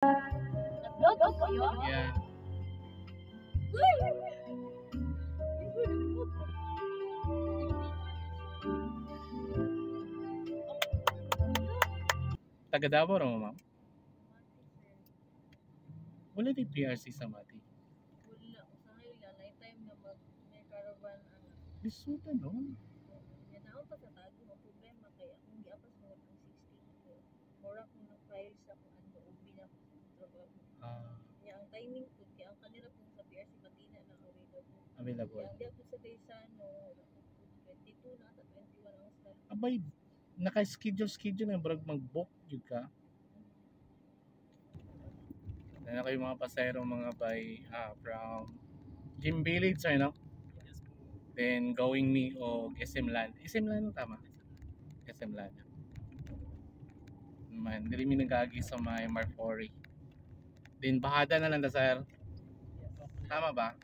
Nag-vlog kayo? Yeah. Taga Davao ro ma'am. Wala di PRC sa Mati. Wala, usahay lang. Night time na may caravan. Bisuta no. Yan ako pa sa tago. Ang problema kaya kung giapas mo ang 16 ko. Mura kung nag-file sa kung ano, ubi na ko sa trabaho. Kaya ang timing ko, kaya ang kanila po sa PRC Matina na available. Available. Kaya hindi ako sa Daysano, 22 na sa 21 ang start. Abay, naka-schedule na brag mag-book jud ka. Na kayo mga pasahero mga by from Gym Village ay no? Then going me o SM Land. SM Land tama. SM Land. Man, dili mi nagagi sa may Marfori. Then bahada na lang da sir. Tama ba?